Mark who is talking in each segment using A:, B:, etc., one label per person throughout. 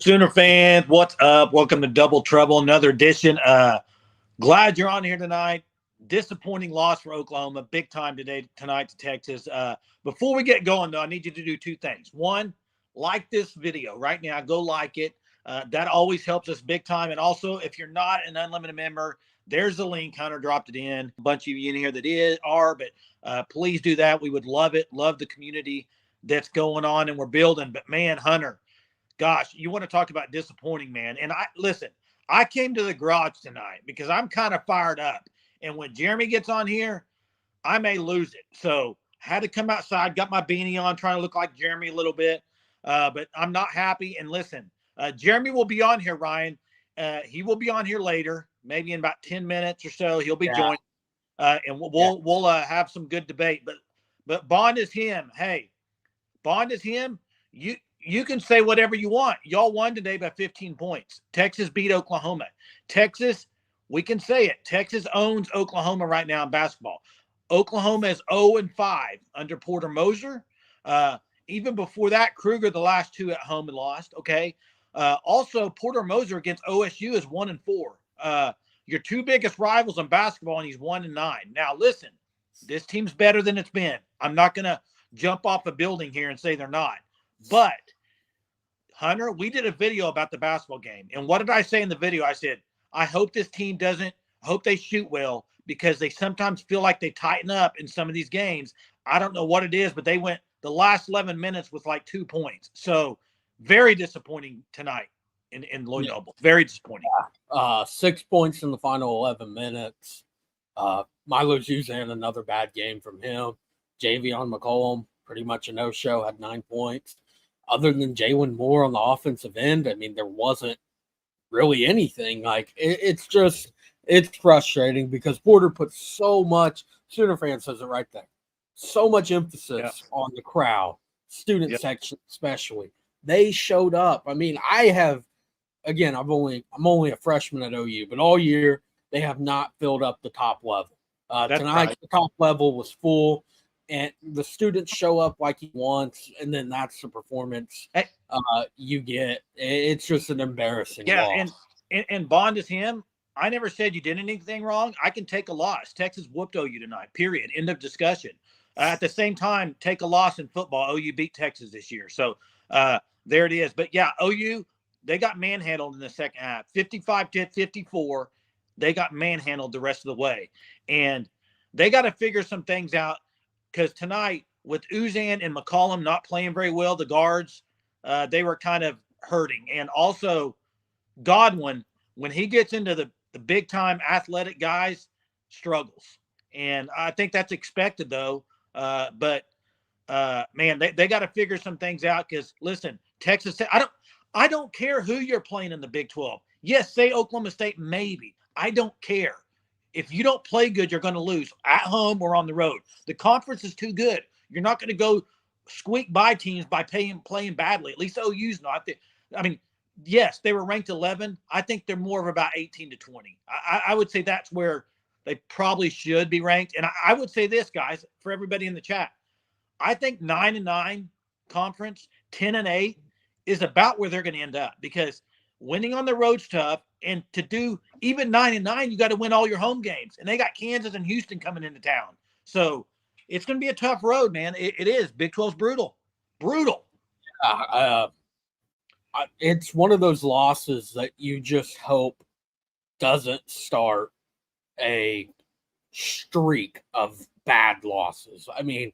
A: Sooner fans, what's up? Welcome to Double Trouble, another edition. Glad you're on here tonight. Disappointing loss for Oklahoma, big time tonight to Texas. Before we get going, though, I need you to do two things. One, like this video right now. Go like it. That always helps us big time. And also, if you're not an Unlimited member, there's a link. Hunter dropped it in. A bunch of you in here that are, but please do that. We would love it. Love the community that's going on and we're building. But man, Hunter, gosh, you want to talk about disappointing, man. And I came to the garage tonight because I'm kind of fired up. And when Jeremy gets on here, I may lose it. So had to come outside, got my beanie on, trying to look like Jeremy a little bit. But I'm not happy. And listen, Jeremy will be on here, Ryan. He will be on here later, maybe in about 10 minutes or so. He'll be joining. And we'll have some good debate. But Bond is him. Hey, Bond is him. You can say whatever you want. Y'all won today by 15 points. Texas beat Oklahoma. Texas, we can say it. Texas owns Oklahoma right now in basketball. Oklahoma is 0-5 under Porter Moser. Even before that, Kruger, the last two at home and lost. Okay. Also, Porter Moser against OSU is 1-4. Your two biggest rivals in basketball, and he's 1-9. Now, listen, this team's better than it's been. I'm not going to jump off a building here and say they're not. But, Hunter, we did a video about the basketball game. And what did I say in the video? I said, I hope this team hope they shoot well because they sometimes feel like they tighten up in some of these games. I don't know what it is, but they went the last 11 minutes with like 2 points. So, very disappointing tonight in Lloyd Noble. Very disappointing.
B: 6 points in the final 11 minutes. Milo Zuzan, another bad game from him. Javion McCollum, pretty much a no-show, had 9 points. Other than Jalen Moore on the offensive end, I mean, there wasn't really anything. Like, it's frustrating because Porter put so much, Sooner fan says it right there, so much emphasis on the crowd, student section especially. They showed up. I mean, I'm only a freshman at OU, but all year they have not filled up the top level. Tonight, right. The top level was full. And the students show up like he wants, and then that's the performance you get. It's just an embarrassing loss.
A: And Bond is him. I never said you did anything wrong. I can take a loss. Texas whooped OU tonight, period. End of discussion. At the same time, take a loss in football. OU beat Texas this year. So there it is. But, yeah, OU, they got manhandled in the second half. 55-54. They got manhandled the rest of the way. And they got to figure some things out. Because tonight, with Uzan and McCollum not playing very well, the guards, they were kind of hurting. And also, Godwin, when he gets into the big-time athletic guys, struggles. And I think that's expected, though. But man, they got to figure some things out because, listen, Texas – I don't care who you're playing in the Big 12. Yes, say Oklahoma State, maybe. I don't care. If you don't play good, you're going to lose at home or on the road. The conference is too good. You're not going to go squeak by teams by playing badly. At least OU's not. I mean, yes, they were ranked 11. I think they're more of about 18 to 20. I would say that's where they probably should be ranked. And I would say this, guys, for everybody in the chat. I think 9-9 conference, 10-8 is about where they're going to end up because winning on the road's tough. And to do even 9-9, you got to win all your home games. And they got Kansas and Houston coming into town. So it's going to be a tough road, man. It is. Big 12's brutal. Brutal.
B: It's one of those losses that you just hope doesn't start a streak of bad losses. I mean,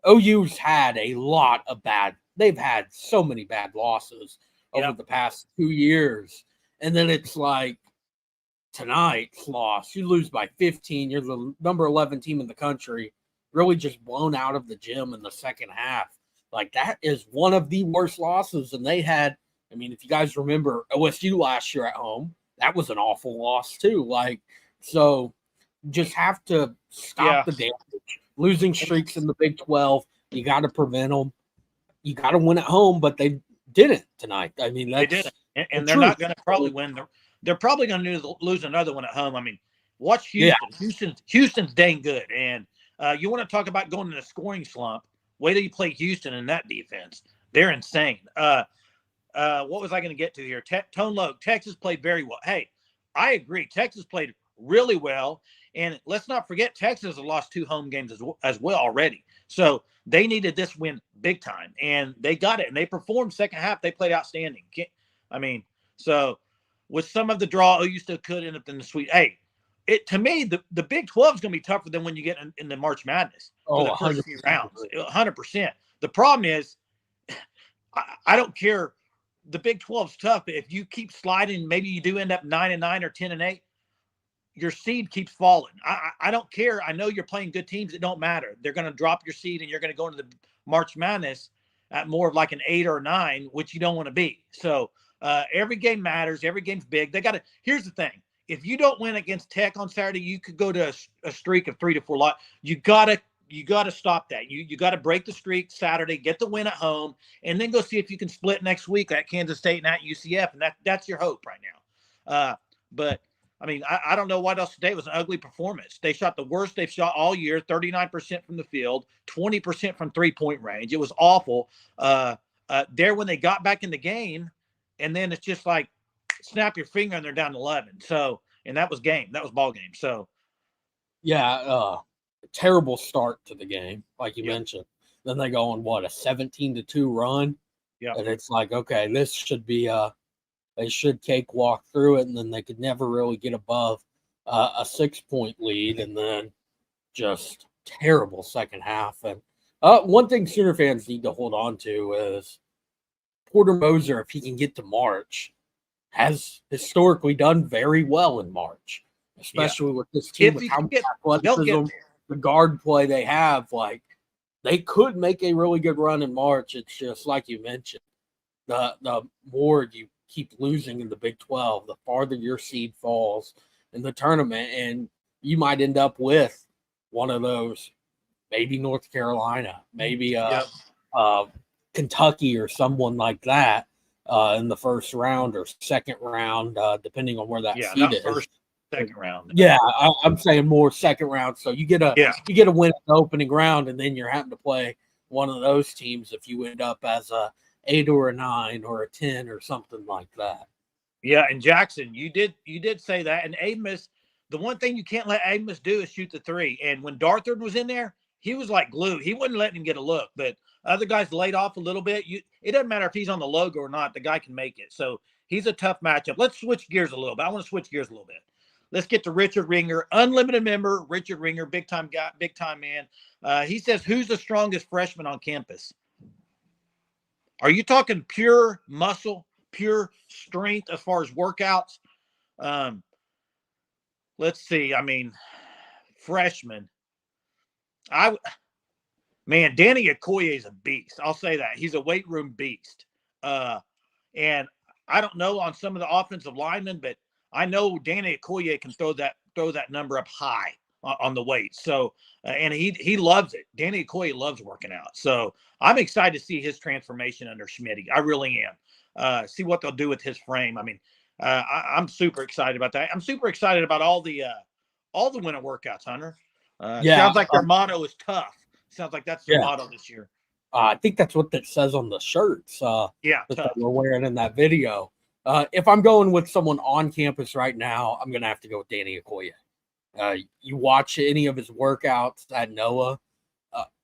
B: OU's had a lot of they've had so many bad losses over the past 2 years. And then it's like tonight's loss. You lose by 15. You're the number 11 team in the country, really just blown out of the gym in the second half. Like, that is one of the worst losses. And they had, I mean, if you guys remember OSU last year at home, that was an awful loss too. Like, so just have to stop the damage. Losing streaks in the Big 12, you got to prevent them. You got to win at home, but they didn't tonight. I mean, they didn't.
A: And they're not going to probably win. They're probably going to lose another one at home. I mean, watch Houston. Yeah. Houston's dang good. And you want to talk about going in a scoring slump. Wait till you play Houston in that defense. They're insane. what was I going to get to here? Tone low. Texas played very well. Hey, I agree. Texas played really well. And let's not forget, Texas has lost 2 home games as well already. So they needed this win big time, and they got it. And they performed second half. They played outstanding. I mean, so with some of the draw, OU still could end up in the Sweet. Hey, to me, the Big 12 is going to be tougher than when you get in the March Madness for the first few rounds. 100%. The problem is, I don't care. The Big 12 is tough, but if you keep sliding, maybe you do end up 9-9 or 10-8. Your seed keeps falling. I don't care. I know you're playing good teams. It don't matter. They're going to drop your seed, and you're going to go into the March Madness at more of like an 8 or 9, which you don't want to be. So every game matters. Every game's big. They got to. Here's the thing: if you don't win against Tech on Saturday, you could go to a streak of 3 to 4 loss. You gotta stop that. You got to break the streak Saturday, get the win at home, and then go see if you can split next week at Kansas State and at UCF. And that's your hope right now. But I mean, I don't know what else today. It was an ugly performance. They shot the worst they've shot all year, 39% from the field, 20% from 3-point range. It was awful. There when they got back in the game, and then it's just like snap your finger and they're down 11. So, and that was ball game. So,
B: yeah, terrible start to the game, like you mentioned. Then they go on a 17-2 run.
A: Yeah,
B: and it's like, okay, this should be they should cakewalk through it, and then they could never really get above a 6-point lead, and then just terrible second half. And one thing Sooner fans need to hold on to is Porter Moser, if he can get to March, has historically done very well in March, especially with this team, with how much athleticism, the guard play they have. Like, they could make a really good run in March. It's just like you mentioned, the more you keep losing in the Big 12, the farther your seed falls in the tournament, and you might end up with one of those, maybe North Carolina, maybe Kentucky or someone like that in the first round or second round, depending on where that seed is.
A: First, second round.
B: Yeah, I'm saying more second round. So you get a win at the opening round, and then you're having to play one of those teams if you end up as a 8 or a 9 or a 10 or something like that.
A: Yeah, and Jackson, you did say that. And Amos, the one thing you can't let Amos do is shoot the 3. And when Darthard was in there, he was like glue. He wasn't letting him get a look. But other guys laid off a little bit. It doesn't matter if he's on the logo or not. The guy can make it. So he's a tough matchup. Let's switch gears a little bit. I want to switch gears a little bit. Let's get to Richard Ringer, unlimited member. Richard Ringer, big time guy, big time man. He says, who's the strongest freshman on campus? Are you talking pure muscle, pure strength as far as workouts? Let's see. I mean, freshman. Danny Okoye is a beast. I'll say that. He's a weight room beast. And I don't know on some of the offensive linemen, but I know Danny Okoye can throw that number up high on the weight. So, and he loves it. Danny Okoye loves working out. So I'm excited to see his transformation under Schmitty. I really am. See what they'll do with his frame. I mean, I'm super excited about that. I'm super excited about all the winter workouts, Hunter. Sounds like their motto is tough. Sounds like that's their motto this year.
B: I think that's what that says on the shirts. That we're wearing in that video. If I'm going with someone on campus right now, I'm going to have to go with Danny Okoye. You watch any of his workouts at Noah,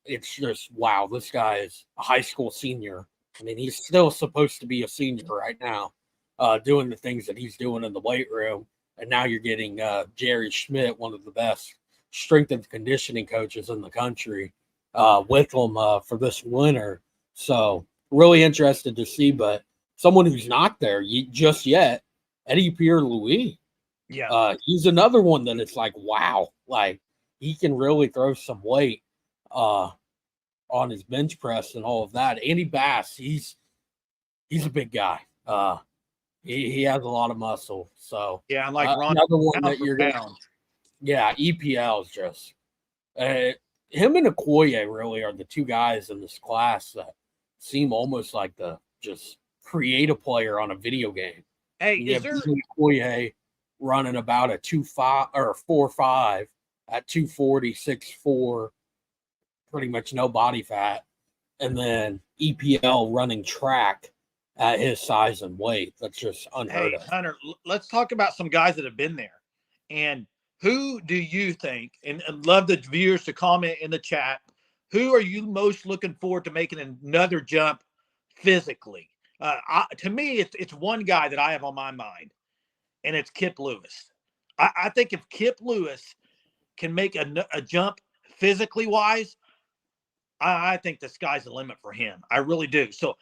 B: it's just, wow, this guy is a high school senior. I mean, he's still supposed to be a senior right now, doing the things that he's doing in the weight room. And now you're getting Jerry Schmidt, one of the best strength and conditioning coaches in the country, with him for this winter. So really interested to see, but someone who's not there just yet, Eddie Pierre-Louis.
A: Yeah.
B: He's another one that it's like, wow, like he can really throw some weight on his bench press and all of that. Andy Bass, he's a big guy. He has a lot of muscle. So
A: yeah, like Ron,
B: another one that you're going to. Yeah, EPL is just him and Okoye really are the two guys in this class that seem almost like the just create a player on a video game.
A: Hey,
B: is there Okoye running about a 2.5 or 4.5 at 240, 6'4", pretty much no body fat, and then EPL running track at his size and weight. That's just unheard of.
A: Hunter, let's talk about some guys that have been there. And who do you think, and I'd love the viewers to comment in the chat, who are you most looking forward to making another jump physically? To me, it's one guy that I have on my mind, and it's Kip Lewis. I think if Kip Lewis can make a jump physically wise, I think the sky's the limit for him. I really do. So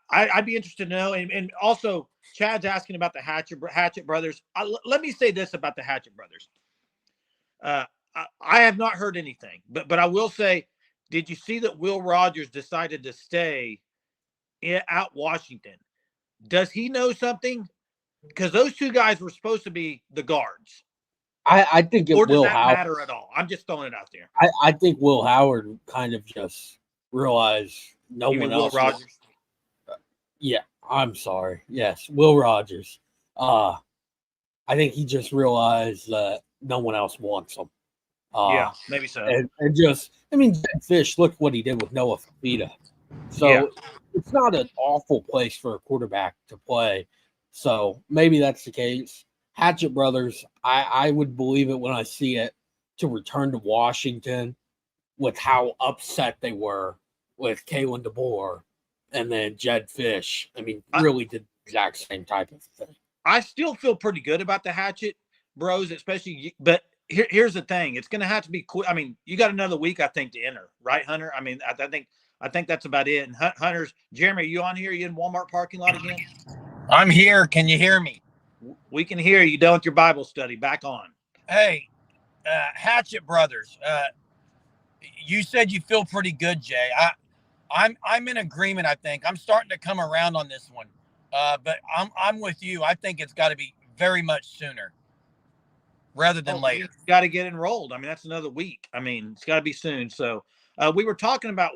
A: I'd be interested to know. And also, Chad's asking about the Hatchet brothers. Let me say this about the Hatchet brothers. I have not heard anything, but I will say, did you see that Will Rogers decided to stay out Washington? Does he know something? Because those two guys were supposed to be the guards.
B: I think it
A: or does
B: will
A: that
B: Howard,
A: matter at all? I'm just throwing it out there.
B: I think Will Howard kind of just realized no
A: You
B: one
A: mean
B: else.
A: Will Rogers?
B: Yeah, I'm sorry. Yes, Will Rogers. I think he just realized that no one else wants him.
A: Yeah, maybe so.
B: And just, I mean, Jed Fish, look what he did with Noah Fafita. So it's not an awful place for a quarterback to play. So maybe that's the case. Hatchet brothers, I would believe it when I see it, to return to Washington with how upset they were with Kalen DeBoer and then Jed Fish. I mean, really did the exact same type of thing.
A: I still feel pretty good about the Hatchet bros, especially. But here's the thing: it's going to have to be quick. I mean, you got another week, I think, to enter, right, Hunter? I mean, I think that's about it. And Hunter's, Jeremy, are you on here? Are you in Walmart parking lot again?
C: I'm here. Can you hear me?
A: We can hear you. Done with your Bible study. Back on.
C: Hey, Hatchet brothers. You said you feel pretty good, Jay. I'm in agreement. I think I'm starting to come around on this one. But I'm with you. I think it's got to be very much sooner rather than later.
A: Got to get enrolled. I mean, that's another week. I mean, it's got to be soon. So we were talking about.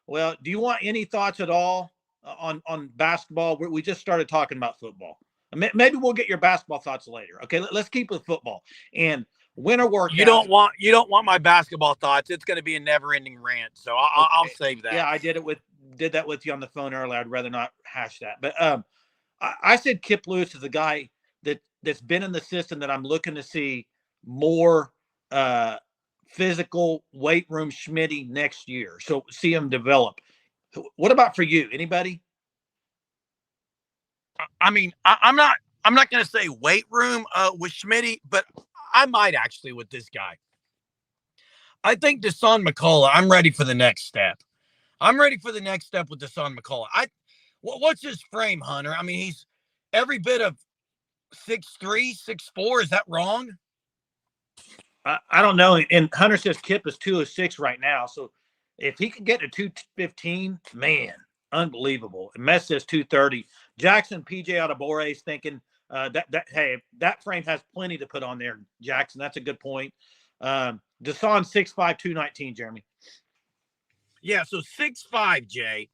A: Well, do you want any thoughts at all on basketball? We just started talking about football. Maybe we'll get your basketball thoughts later. Okay, let's keep with football and winter workout.
C: You don't want my basketball thoughts. It's going to be a never-ending rant. So I'll save that.
A: Yeah, I did that with you on the phone earlier. I'd rather not hash that. But I said Kip Lewis is a guy that's been in the system that I'm looking to see more physical weight room Schmitty next year. So see him develop. What about for you? Anybody?
C: I mean, I'm not going to say weight room with Schmitty, but I might actually with this guy. I think Deshaun McCullough, I'm ready for the next step. I'm ready for the next step with Deshaun McCullough. What's his frame, Hunter? I mean, he's every bit of 6'3", 6'4". Is that wrong?
A: I don't know. And Hunter says Kip is 206 right now. So if he can get to 215, man, unbelievable. And Mess says 230. Jackson PJ Adebore is thinking that frame has plenty to put on there, Jackson. That's a good point. Deshaun 6'5", 219, Jeremy.
C: Yeah, so 6'5", Jay.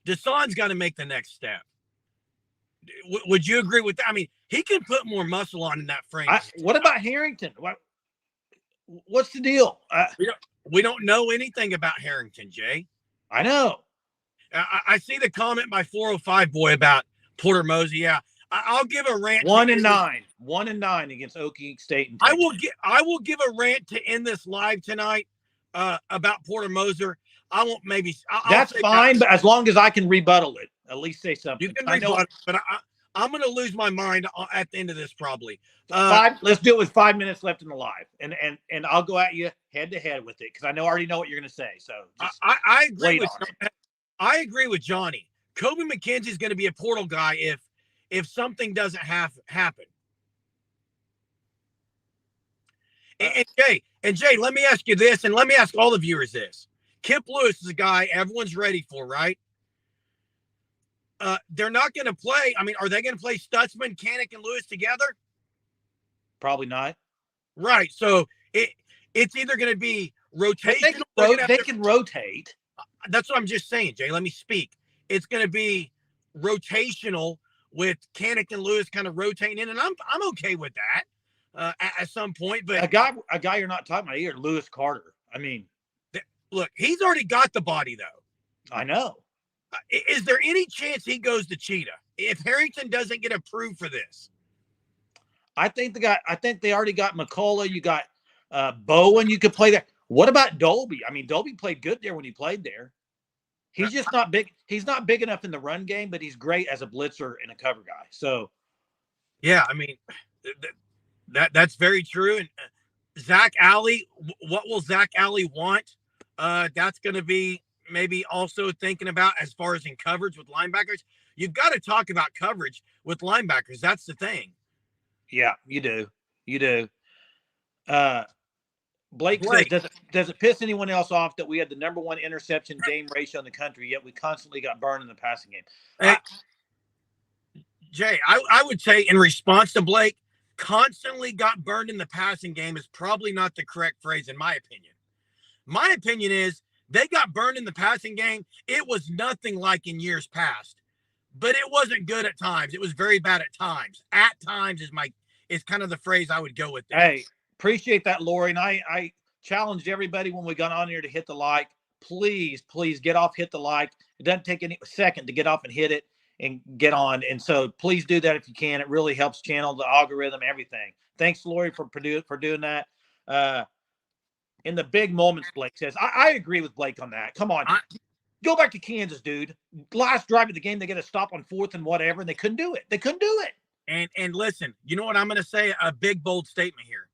C: Deshaun's got to make the next step. Would you agree with that? I mean, he can put more muscle on in that frame.
A: What about Harrington? What's the deal?
C: We don't know anything about Harrington, Jay.
A: I know.
C: I see the comment by 405 boy about Porter Moser. Yeah, I'll give a rant.
A: 1-9 against Okie State. And
C: I will give a rant to end this live tonight about Porter Moser. I won't maybe.
A: That's fine, but as long as I can rebuttal it, at least say something.
C: You can rebuttal, but I'm going to lose my mind at the end of this probably.
A: Let's do it with 5 minutes left in the live, and I'll go at you head to head with it because I already know what you're going to say. So
C: I agree with. I agree with Johnny. Kobe McKenzie is going to be a portal guy if something doesn't happen. And Jay, let me ask you this, and let me ask all the viewers this. Kip Lewis is a guy everyone's ready for, right? They're not going to play. I mean, are they going to play Stutzman, Canick, and Lewis together?
A: Probably not.
C: Right. So it's either going to be rotation.
A: They can rotate.
C: That's what I'm just saying, Jay. Let me speak. It's going to be rotational with Canick and Lewis kind of rotating in, and I'm okay with that at some point. But
A: a guy you're not talking about here, Lewis Carter. I mean,
C: look, he's already got the body though.
A: I know.
C: Is there any chance he goes to Cheetah if Harrington doesn't get approved for this?
A: I think they already got McCullough. You got Bowen. You could play there. What about Dolby? I mean, Dolby played good there when he played there. He's just not big. He's not big enough in the run game, but he's great as a blitzer and a cover guy. So,
C: yeah, I mean, that's very true. And Zach Alley, what will Zach Alley want? That's going to be maybe also thinking about as far as in coverage with linebackers. You've got to talk about coverage with linebackers. That's the thing.
A: Yeah, you do. You do. Blake says, does it piss anyone else off that we had the #1 interception game ratio in the country, yet we constantly got burned in the passing game?
C: Hey, Jay, I would say in response to Blake, constantly got burned in the passing game is probably not the correct phrase, in my opinion. My opinion is they got burned in the passing game. It was nothing like in years past, but it wasn't good at times. It was very bad at times. At times is kind of the phrase I would go with there.
A: Hey, appreciate that, Lori. And I challenged everybody when we got on here to hit the like. Please get off, hit the like. It doesn't take any second to get off and hit it and get on. And so please do that if you can. It really helps channel the algorithm, everything. Thanks, Lori, for doing that. In the big moments, Blake says, I agree with Blake on that. Come on. Go back to Kansas, dude. Last drive of the game, they get a stop on 4th and whatever, and they couldn't do it.
C: And listen, you know what I'm going to say? A big, bold statement here.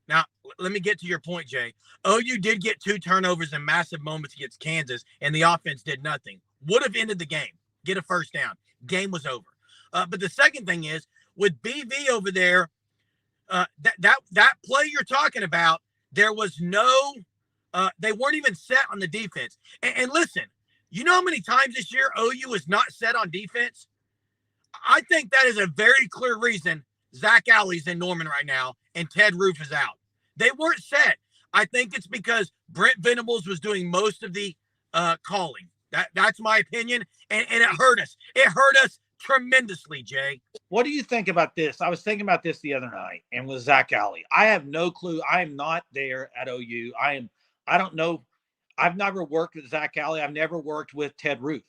C: Now, let me get to your point, Jay. OU did get 2 turnovers in massive moments against Kansas, and the offense did nothing. Would have ended the game. Get a first down. Game was over. But the second thing is, with BV over there, that play you're talking about, there was no they weren't even set on the defense. And listen, you know how many times this year OU is not set on defense? I think that is a very clear reason Zach Alley's in Norman right now and Ted Roof is out. They weren't set. I think it's because Brent Venables was doing most of the calling. That's my opinion, and it hurt us. It hurt us tremendously, Jay.
A: What do you think about this? I was thinking about this the other night, and with Zach Alley. I have no clue. I am not there at OU. I don't know. I've never worked with Zach Alley. I've never worked with Ted Roof.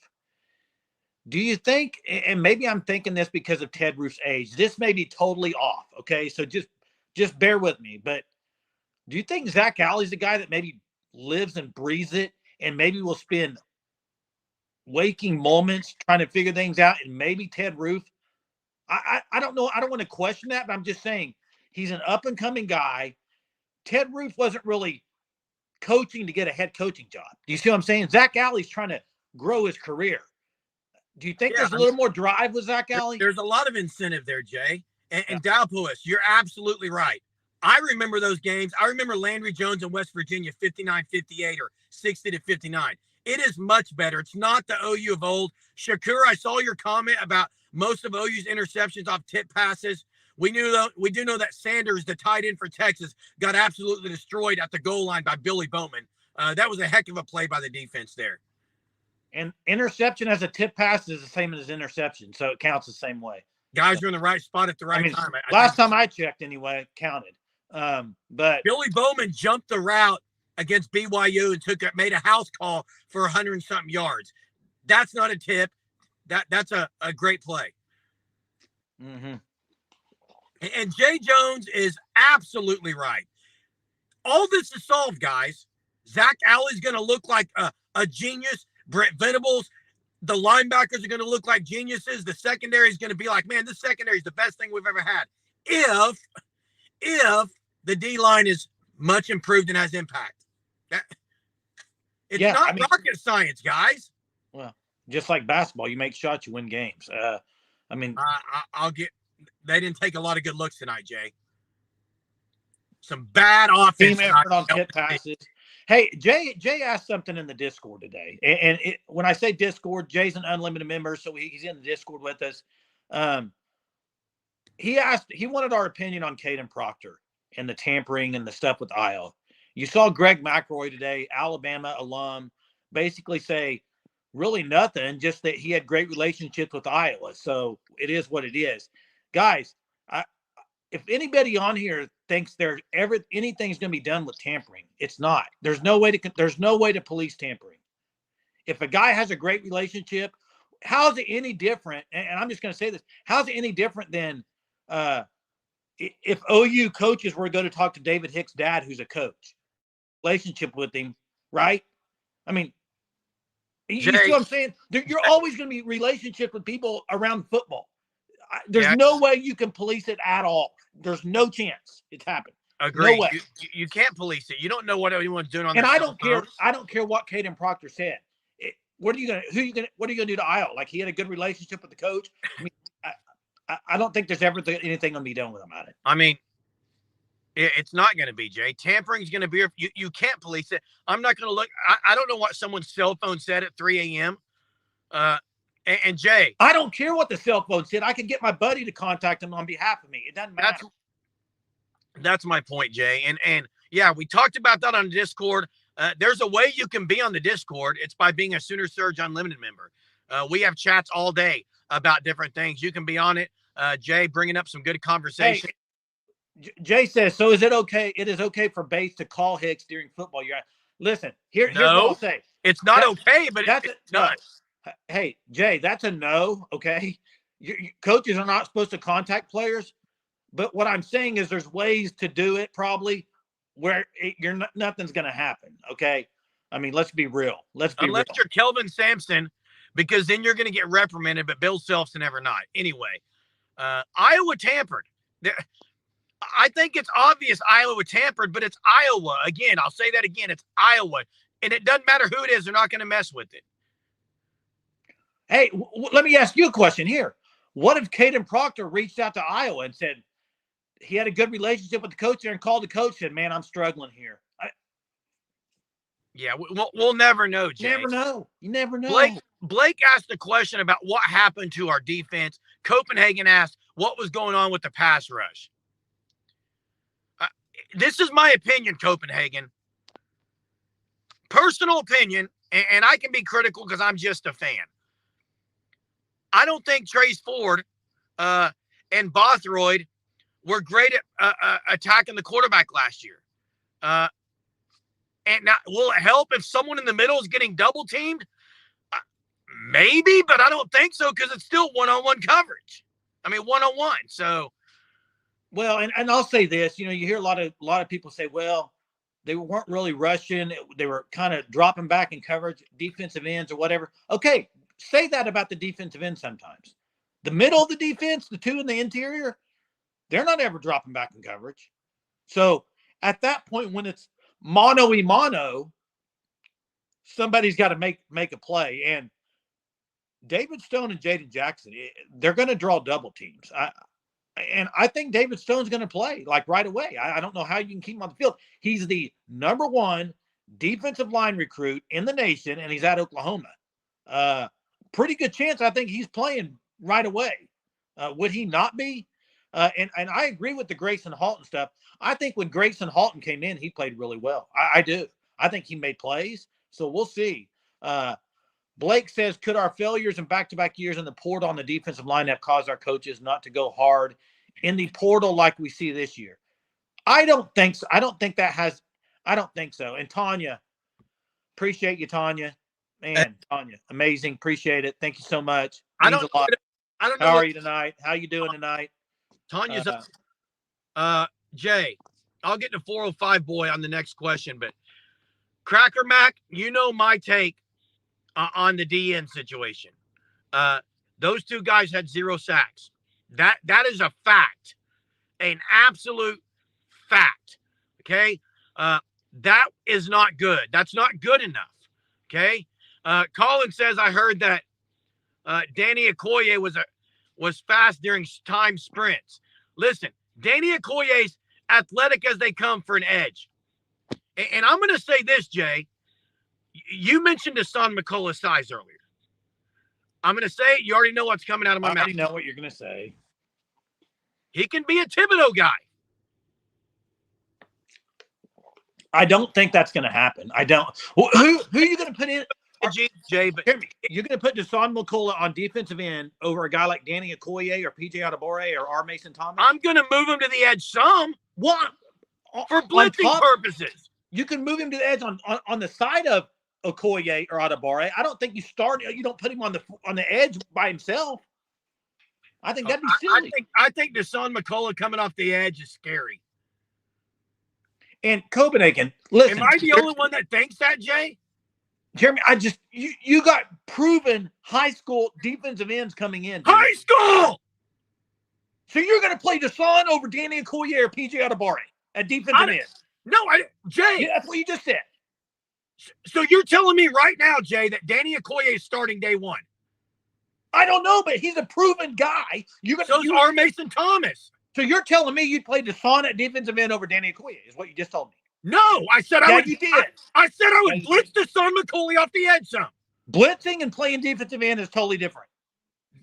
A: Do you think, and maybe I'm thinking this because of Ted Roof's age, this may be totally off, okay? So just bear with me. But do you think Zach Alley's the guy that maybe lives and breathes it and maybe will spend waking moments trying to figure things out, and maybe Ted Roof? I don't know. I don't want to question that, but I'm just saying he's an up-and-coming guy. Ted Roof wasn't really coaching to get a head coaching job. Do you see what I'm saying? Zach Alley's trying to grow his career. Do you think there's a little more drive with Zach Alley?
C: There's a lot of incentive there, Jay. And Dalpois, you're absolutely right. I remember those games. I remember Landry Jones in West Virginia, 59-58 or 60-59. It is much better. It's not the OU of old. Shakur, I saw your comment about most of OU's interceptions off tip passes. We do know that Sanders, the tight end for Texas, got absolutely destroyed at the goal line by Billy Bowman. That was a heck of a play by the defense there.
A: And interception as a tip pass is the same as interception, so it counts the same way.
C: Guys are in the right spot at the right time.
A: Last time I checked, anyway, it counted. But
C: Billy Bowman jumped the route against BYU and made a house call for 100 and something yards. That's not a tip. That's a great play.
A: Mm-hmm.
C: And Jay Jones is absolutely right. All this is solved, guys. Zach Alley's going to look like a genius. Brent Venables, the linebackers are going to look like geniuses. The secondary is going to be like, man, this secondary is the best thing we've ever had. If the D-line is much improved and has impact. It's not rocket science, guys.
A: Well, just like basketball, you make shots, you win games.
C: They didn't take a lot of good looks tonight, Jay. Some bad offense.
A: Team effort on tip passes. Hey, Jay asked something in the Discord today. And when I say Discord, Jay's an unlimited member, so he's in the Discord with us. He wanted our opinion on Caden Proctor and the tampering and the stuff with Iowa. You saw Greg McElroy today, Alabama alum, basically say really nothing, just that he had great relationships with Iowa. So it is what it is. Guys, if anybody on here thinks anything's going to be done with tampering, it's not. There's no way to police tampering. If a guy has a great relationship, how is it any different? And I'm just going to say this: how's it any different than if OU coaches were going to talk to David Hicks' dad, who's a coach, relationship with him, right? I mean, you see what I'm saying? You're always going to be relationships with people around football. There's no way you can police it at all. There's no chance it's happened.
C: Agreed.
A: No way.
C: You can't police it. You don't know what anyone's doing on.
A: And I don't care. I don't care what Caden Proctor said. What are you gonna do to Io? Like, he had a good relationship with the coach. I mean, I don't think there's ever anything gonna be done with him on it.
C: I mean, it's not going to be, Jay. Tampering is going to be. You can't police it. I'm not going to look. I don't know what someone's cell phone said at 3 a.m. And Jay,
A: I don't care what the cell phone said. I can get my buddy to contact him on behalf of me. It doesn't matter.
C: That's my point, Jay. And yeah, we talked about that on Discord. There's a way you can be on the Discord. It's by being a Sooner Surge Unlimited member. We have chats all day about different things. You can be on it. Jay, bringing up some good conversation.
A: Hey, Jay says, so is it okay? It is okay for Bates to call Hicks during football. Listen, here's what I'll say.
C: It's not okay, but it's not.
A: Hey, Jay, that's a no, okay? Coaches are not supposed to contact players. But what I'm saying is there's ways to do it probably where nothing's going to happen, okay? I mean, let's be real. Unless
C: you're Kelvin Sampson, because then you're going to get reprimanded, but Bill Self's never not. Anyway, Iowa tampered. I think it's obvious Iowa tampered, but it's Iowa. Again, I'll say that again. It's Iowa. And it doesn't matter who it is. They're not going to mess with it.
A: Hey, let me ask you a question here. What if Caden Proctor reached out to Iowa and said he had a good relationship with the coach there and called the coach and said, man, I'm struggling here?
C: Yeah, we'll never know, Jay.
A: You never know.
C: Blake asked a question about what happened to our defense. Copenhagen asked what was going on with the pass rush. This is my opinion, Copenhagen. Personal opinion, and I can be critical because I'm just a fan. I don't think Trace Ford and Bothroyd were great at attacking the quarterback last year. And now, will it help if someone in the middle is getting double teamed? Maybe, but I don't think so because it's still one-on-one coverage. I mean, one-on-one. So,
A: well, and I'll say this. You hear a lot of people say, well, they weren't really rushing. They were kind of dropping back in coverage, defensive ends or whatever. Okay, say that about the defensive end sometimes. The middle of the defense, the two in the interior, they're not ever dropping back in coverage. So at that point, when it's mano-a-mano, somebody's got to make a play. And David Stone and Jaden Jackson, they're going to draw double teams. I think David Stone's going to play like right away. I don't know how you can keep him on the field. He's the number one defensive line recruit in the nation, and he's at Oklahoma. Pretty good chance I think he's playing right away. Would he not be? And I agree with the Grayson Halton stuff. I think when Grayson Halton came in, he played really well. I do. I think he made plays. So we'll see. Blake says, could our failures in back-to-back years in the portal on the defensive line have caused our coaches not to go hard in the portal like we see this year? I don't think so. I don't think so. And Tanya, appreciate you, Tanya. Man, Tanya, amazing. Appreciate it. Thank you so much.
C: I don't know.
A: How are you tonight? How you doing tonight?
C: Tanya's up. Jay, I'll get to 405 boy on the next question, but Cracker Mac, my take on the DN situation. Those two guys had 0 sacks. That is a fact, an absolute fact. Okay, that is not good. That's not good enough. Okay, Colin says I heard that Danny Okoye was fast during time sprints. Listen, Danny Okoye's athletic as they come for an edge. And I'm going to say this, Jay. You mentioned Hassan McCullough's size earlier. I'm going to say it. You already know what's coming out of my mouth.
A: I already know what you're going to say.
C: He can be a Thibodeau guy.
A: I don't think that's going to happen. I don't. Who are you going to put in?
C: Jay, but
A: hear me. You're going to put Hassan McCullough on defensive end over a guy like Danny Okoye or PJ Adebawore or R. Mason Thomas?
C: I'm going to move him to the edge some.
A: What?
C: For blitzing purposes.
A: You can move him to the edge on the side of Okoye or Adebawore. I don't think you don't put him on the edge by himself. I think that'd be silly.
C: I think Deshaun McCullough coming off the edge is scary.
A: And Copenhagen, listen.
C: Am I the only one that thinks that, Jay?
A: Jeremy, you got proven high school defensive ends coming in.
C: Dude. High school!
A: So you're going to play Deshaun over Danny Okoye or PJ Adebawore at defensive end?
C: No, Jay.
A: Yeah, that's what you just said.
C: So you're telling me right now, Jay, that Danny Okoye is starting day one?
A: I don't know, but he's a proven guy.
C: So's R. Mason Thomas.
A: So you're telling me you'd play Deshaun at defensive end over Danny Okoye is what you just told me.
C: No, I said I would.
A: You did.
C: I said I would blitz Deshaun McCulley off the edge some.
A: Blitzing and playing defensive end is totally different.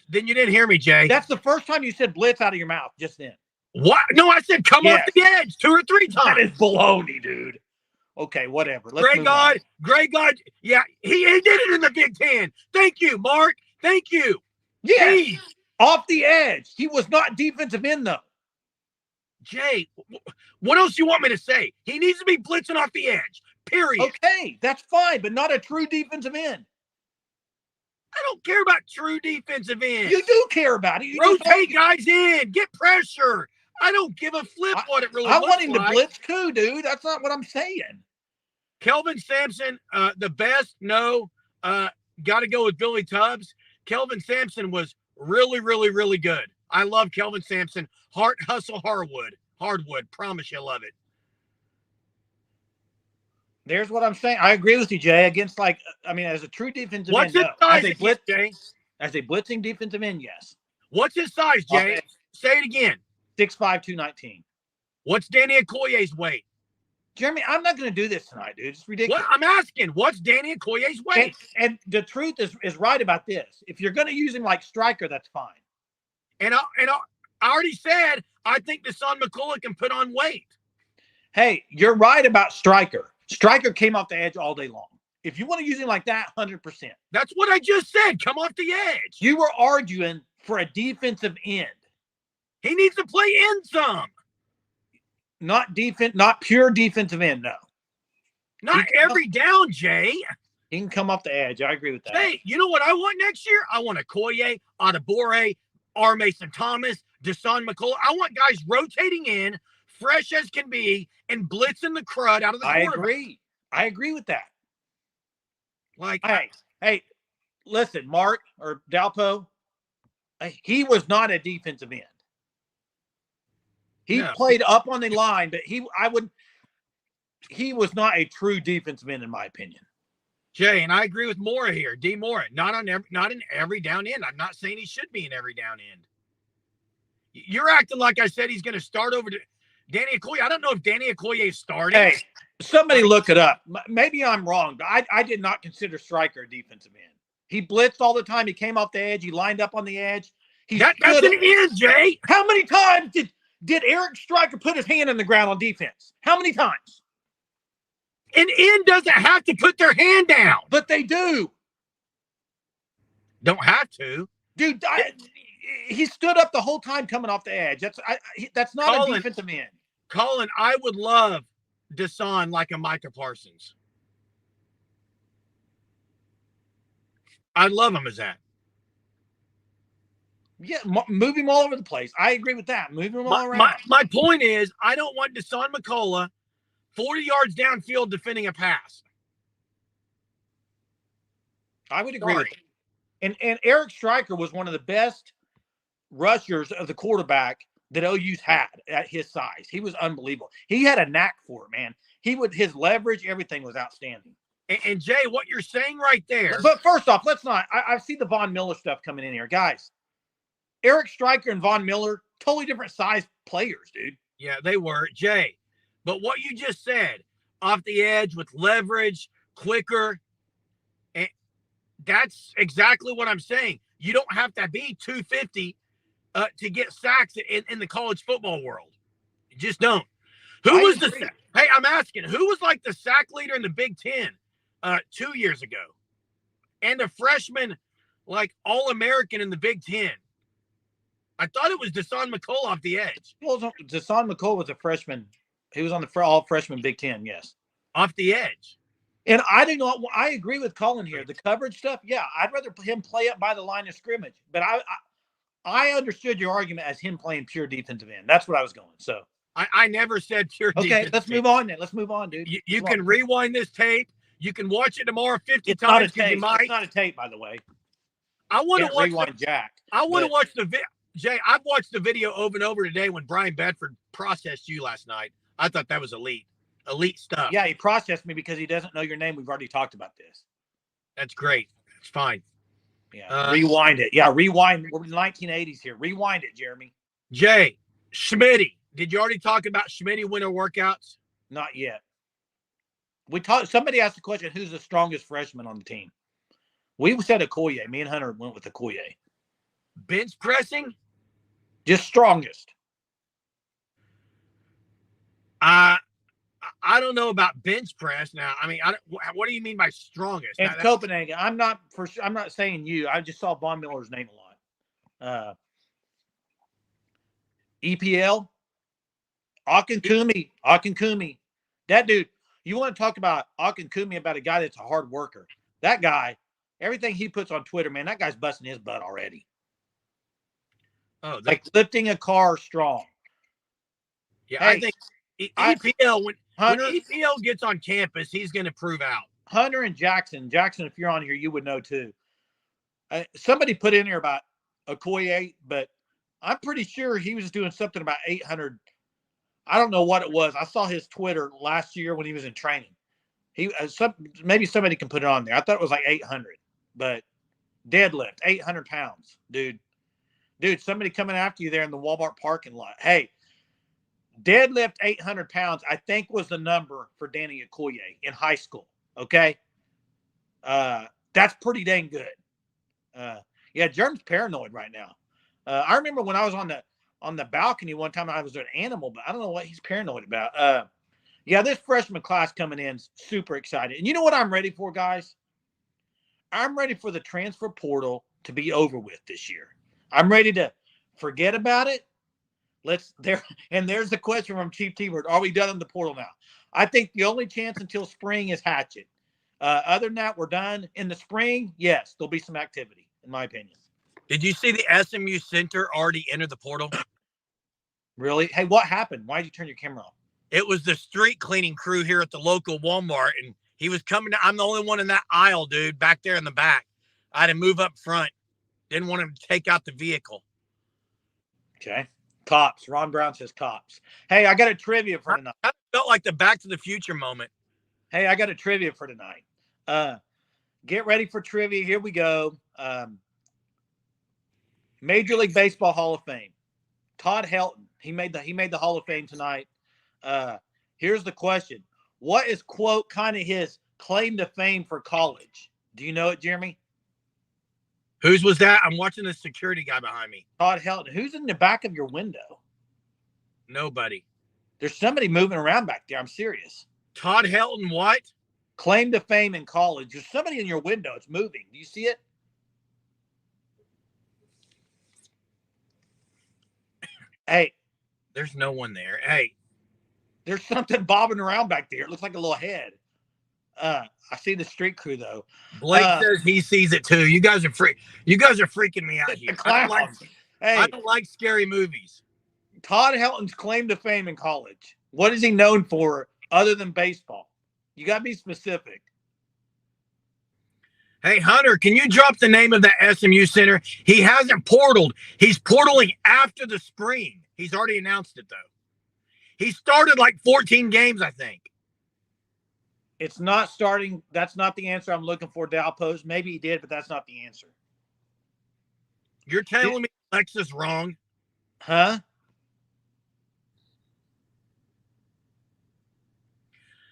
C: Then you didn't hear me, Jay.
A: That's the first time you said blitz out of your mouth just then.
C: What? No, I said come off the edge 2 or 3 times.
A: That is baloney, dude. Okay, whatever.
C: Great God. Yeah, he did it in the Big Ten. Thank you, Mark. Thank you.
A: Yeah. Off the edge. He was not defensive end, though.
C: Jay, what else you want me to say? He needs to be blitzing off the edge, period.
A: Okay, that's fine, but not a true defensive end.
C: I don't care about true defensive ends.
A: You do care about it.
C: Rotate guys in. Get pressure. I don't give a flip what it really looks like.
A: I want him to blitz too, dude. That's not what I'm saying.
C: Kelvin Sampson, the best? No. Got to go with Billy Tubbs. Kelvin Sampson was really, really, really good. I love Kelvin Sampson. Heart, hustle, hardwood. Promise you love it.
A: There's what I'm saying. I agree with you, Jay. Against as a true defensive
C: end,
A: no.
C: As a
A: blitzing defensive end, yes.
C: What's his size, Jay? Okay. Say it again.
A: 6'5", 219.
C: What's Danny Okoye's weight?
A: Jeremy, I'm not going to do this tonight, dude. It's ridiculous.
C: I'm asking, what's Danny Okoye's weight?
A: And the truth is right about this. If you're going to use him like striker, that's fine.
C: And I already said I think Deshaun McCullough can put on weight.
A: Hey, you're right about striker. Striker came off the edge all day long. If you want to use him like that, 100%.
C: That's what I just said. Come off the edge.
A: You were arguing for a defensive end.
C: He needs to play in some.
A: Not pure defensive end, no.
C: Not every down, Jay.
A: He can come off the edge. I agree with that.
C: Hey, you know what I want next year? I want Okoye, Adebawore, R. Mason Thomas, Deshaun McCullough. I want guys rotating in, fresh as can be, and blitzing the crud out of the quarterback.
A: I agree with that.
C: Like,
A: hey, listen, Mark or Dalpo, he was not a defensive end. He played up on the line, but he was not a true defensive end, in my opinion.
C: Jay, and I agree with Mora here. D. Mora, not in every down end. I'm not saying he should be in every down end. You're acting like I said he's going to start over to Danny Okoye. I don't know if Danny Okoye is starting.
A: Hey, somebody look it up. Maybe I'm wrong, but I did not consider Stryker a defensive end. He blitzed all the time. He came off the edge. He lined up on the edge.
C: That's an end, Jay.
A: How many times did Eric Stryker put his hand in the ground on defense? How many times?
C: An end doesn't have to put their hand down.
A: But they do.
C: Don't have to.
A: Dude, he stood up the whole time coming off the edge. That's not a defensive end.
C: Colin, I would love Deshaun like a Micah Parsons. I'd love him as that.
A: Yeah, move him all over the place. I agree with that. Move him all around.
C: My point is, I don't want Deshaun McCullough 40 yards downfield defending a pass.
A: I would agree with that. And Eric Stryker was one of the best rushers of the quarterback that OU's had at his size. He was unbelievable. He had a knack for it, man. His leverage, everything was outstanding.
C: And Jay, what you're saying right there.
A: But first off, let's not. I see the Von Miller stuff coming in here. Guys, Eric Stryker and Von Miller, totally different size players, dude.
C: Yeah, they were. Jay, but what you just said, off the edge with leverage, quicker, and that's exactly what I'm saying. You don't have to be 250 to get sacks in the college football world. You just don't. Hey, I'm asking, who was like the sack leader in the Big Ten 2 years ago? And a freshman, like All-American in the Big Ten. I thought it was Deshaun McCullough off the edge.
A: Well, Deshaun McCullough was a freshman. He was on the all-freshman Big Ten, yes.
C: Off the edge.
A: And I do not. I agree with Colin here. The coverage stuff, yeah, I'd rather him play up by the line of scrimmage. But I understood your argument as him playing pure defensive end. That's what I was going. So
C: I never said pure
A: okay,
C: defense.
A: let's move on then. Let's move on, dude.
C: You can rewind this tape. You can watch it tomorrow 50
A: It's not a
C: times because you
A: tape.
C: might.
A: It's not a tape, by the way.
C: I want to
A: Can't
C: watch
A: rewind Jack.
C: I want to
A: but-
C: watch the video. Jay, I've watched the video over and over today when Brian Bedford processed you last night. I thought that was elite stuff.
A: Yeah, he processed me because he doesn't know your name. We've already talked about this.
C: That's great. It's fine.
A: Yeah, rewind it. Yeah, rewind. We're in the 1980s here. Rewind it, Jeremy.
C: Jay, Schmitty. Did you already talk about Schmitty winter workouts?
A: Not yet. We talked. Somebody asked the question, who's the strongest freshman on the team? We said Okoye. Me and Hunter went with Okoye.
C: Bench pressing?
A: Just strongest.
C: I don't know about bench press now. I mean, what do you mean by strongest?
A: And Copenhagen. I'm not saying you. I just saw Von Miller's name a lot. EPL. Akinkumi. That dude. You want to talk about Akinkumi, about a guy that's a hard worker. That guy, everything he puts on Twitter, man, that guy's busting his butt already.
C: Oh,
A: like lifting a car strong.
C: Yeah, hey, I think EPL when EPL gets on campus, he's going to prove out.
A: Hunter and Jackson, if you're on here, you would know too. Somebody put in here about Okoye, but I'm pretty sure he was doing something about 800. I don't know what it was. I saw his Twitter last year when he was in training. Maybe somebody can put it on there. I thought it was like 800, but deadlift 800 pounds, dude. Somebody coming after you there in the Walmart parking lot. Hey, deadlift 800 pounds, I think was the number for Danny Okoye in high school. Okay. That's pretty dang good. Yeah, Jerm's paranoid right now. I remember when I was on the balcony one time, I was an animal, but I don't know what he's paranoid about. Yeah, this freshman class coming in is super excited. And you know what I'm ready for, guys? I'm ready for the transfer portal to be over with this year. I'm ready to forget about it. There's the question from Chief T-Bird. Are we done in the portal now? I think the only chance until spring is Hatchet. Other than that, we're done. In the spring, yes, there'll be some activity, in my opinion.
C: Did you see the SMU center already enter the portal?
A: Really? Hey, what happened? Why did you turn your camera off?
C: It was the street cleaning crew here at the local Walmart, and he was coming I'm the only one in that aisle, dude, back there in the back. I had to move up front. Didn't want him to take out the vehicle.
A: Okay. Cops. Ron Brown says cops. Hey, I got a trivia for tonight.
C: I felt like the Back to the Future moment.
A: Hey, I got a trivia for tonight. Get ready for trivia. Here we go. Major League Baseball Hall of Fame. Todd Helton. He made the Hall of Fame tonight. Here's the question. What is, quote, kind of his claim to fame for college? Do you know it, Jeremy?
C: Whose was that? I'm watching the security guy behind me.
A: Todd Helton. Who's in the back of your window?
C: Nobody.
A: There's somebody moving around back there. I'm serious.
C: Todd Helton what?
A: Claim to fame in college. There's somebody in your window. It's moving. Do you see it? Hey.
C: There's no one there. Hey.
A: There's something bobbing around back there. It looks like a little head. I see the street crew though.
C: Blake says he sees it too. You guys are freaking me out here. I don't like scary movies.
A: Todd Helton's claim to fame in college. What is he known for other than baseball? You got to be specific.
C: Hey, Hunter, can you drop the name of that SMU center? He hasn't portaled. He's portaling after the spring. He's already announced it, though. He started like 14 games, I think.
A: It's not starting. That's not the answer I'm looking for, Dalpose. Maybe he did, but that's not the answer.
C: You're telling me Alexa's wrong?
A: Huh?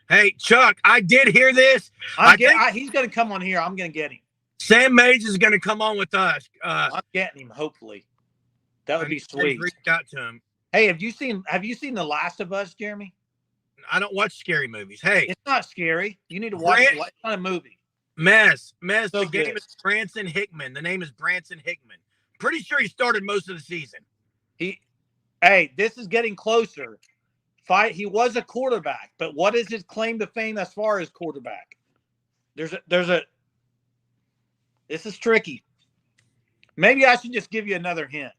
C: Hey, Chuck, I did hear this.
A: He's going to come on here. I'm going to get him.
C: Sam Mays is going to come on with us.
A: I'm getting him, hopefully. That would be sweet.
C: Reached out to him.
A: Hey, have you seen The Last of Us, Jeremy?
C: I don't watch scary movies. Hey.
A: It's not scary. You need to watch it. It's not a movie.
C: Mess.
A: So
C: the game is Branson Hickman. The name is Branson Hickman. Pretty sure he started most of the season.
A: Hey, this is getting closer. He was a quarterback, but what is his claim to fame as far as quarterback? This is tricky. Maybe I should just give you another hint.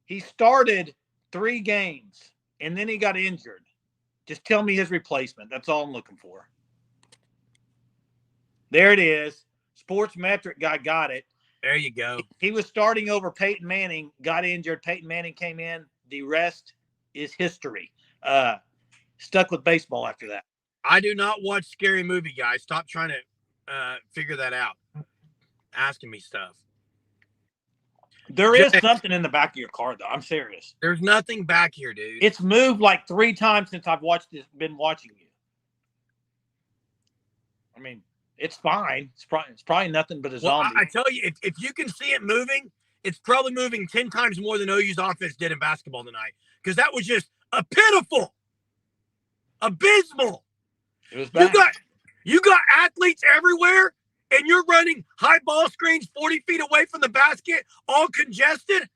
A: He started 3 games and then he got injured. Just tell me his replacement. That's all I'm looking for. There it is. Sports metric guy got it.
C: There you go.
A: He was starting over Peyton Manning, got injured. Peyton Manning came in. The rest is history. Stuck with baseball after that.
C: I do not watch Scary Movie, guys. Stop trying to figure that out. Asking me stuff.
A: There is something in the back of your car, though. I'm serious.
C: There's nothing back here, dude.
A: It's moved like 3 times since I've been watching you. I mean, it's fine. It's probably nothing but a zombie.
C: I tell you, if you can see it moving, it's probably moving 10 times more than OU's offense did in basketball tonight. Because that was just a pitiful, abysmal.
A: It was bad.
C: You got athletes everywhere, and you're running high ball screens 40 feet away from the basket, all congested.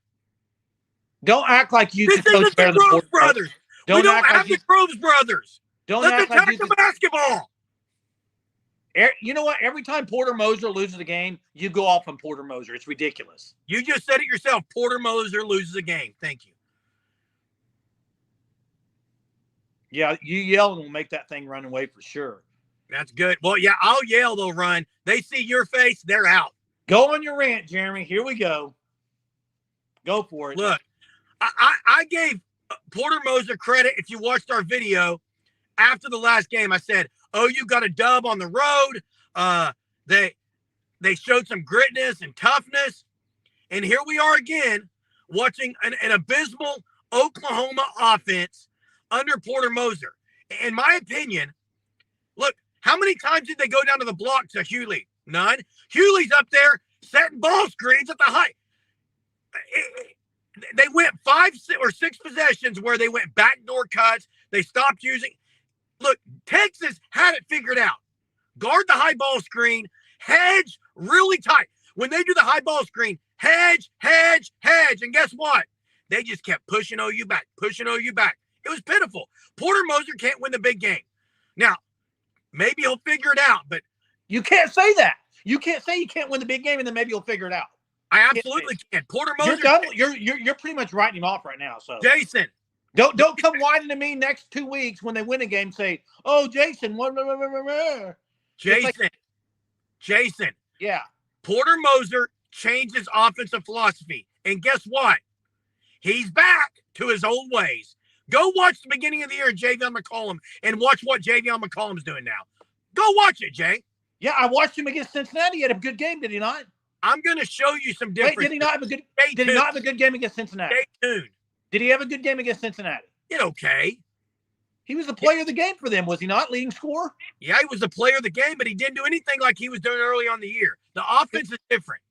A: Don't act like you
C: This isn't the Groves brothers. We don't have the Groves brothers. Let's attack the basketball.
A: You know what? Every time Porter Moser loses a game, you go off on Porter Moser. It's ridiculous.
C: You just said it yourself. Porter Moser loses a game. Thank you.
A: Yeah, you yell and we'll make that thing run away for sure.
C: That's good. Well, yeah, I'll yell, they'll run. They see your face, they're out.
A: Go on your rant, Jeremy. Here we go. Go for it.
C: Look, I gave Porter Moser credit. If you watched our video after the last game, I said, you got a dub on the road. They showed some gritness and toughness. And here we are again watching an abysmal Oklahoma offense under Porter Moser. In my opinion, look, how many times did they go down to the block to Hewley? None. Hewley's up there setting ball screens at the height. They went 5 or 6 possessions where they went backdoor cuts. They stopped using. Look, Texas had it figured out. Guard the high ball screen, hedge really tight. When they do the high ball screen, hedge. And guess what? They just kept pushing OU back. It was pitiful. Porter Moser can't win the big game. Now, maybe he'll figure it out, but
A: you can't say that. You can't say you can't win the big game and then maybe he'll figure it out.
C: I absolutely can. Porter Moser.
A: You're pretty much writing him off right now. So
C: Jason,
A: don't come whining to me next 2 weeks when they win a game. Say, oh, Jason,
C: Jason.
A: Yeah.
C: Porter Moser changed his offensive philosophy, and guess what? He's back to his old ways. Go watch the beginning of the year of Javion McCollum and watch what Javion McCollum's doing now. Go watch it, Jay.
A: Yeah, I watched him against Cincinnati. He had a good game, did he not?
C: I'm going to show you some difference.
A: Wait, did he not have a good game against Cincinnati?
C: Stay tuned.
A: Did he have a good game against Cincinnati?
C: Did okay.
A: He was the player of the game for them, was he not? Leading scorer?
C: Yeah, he was the player of the game, but he didn't do anything like he was doing early on the year. The offense is different.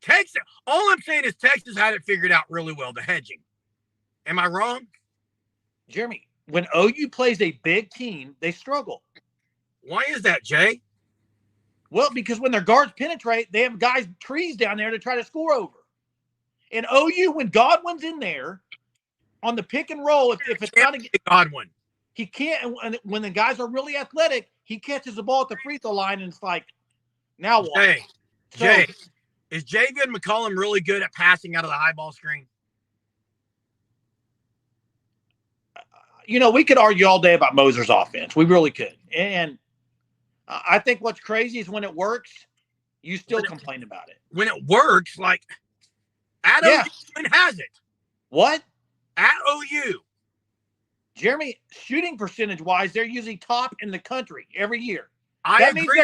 C: Texas, all I'm saying is Texas had it figured out really well, the hedging. Am I wrong?
A: Jeremy, when OU plays a big team, they struggle.
C: Why is that, Jay?
A: Well, because when their guards penetrate, they have guys, trees down there to try to score over. And OU, when Godwin's in there on the pick and roll, if it's not a
C: Godwin,
A: he can't. When the guys are really athletic, he catches the ball at the free throw line, and it's like, now what?
C: Jay, is Javion McCollum really good at passing out of the high ball screen?
A: We could argue all day about Moser's offense. We really could. And I think what's crazy is when it works, you still complain about it.
C: When it works, like at OU, when has it?
A: What?
C: At OU.
A: Jeremy, shooting percentage-wise, they're usually top in the country every year.
C: I agree.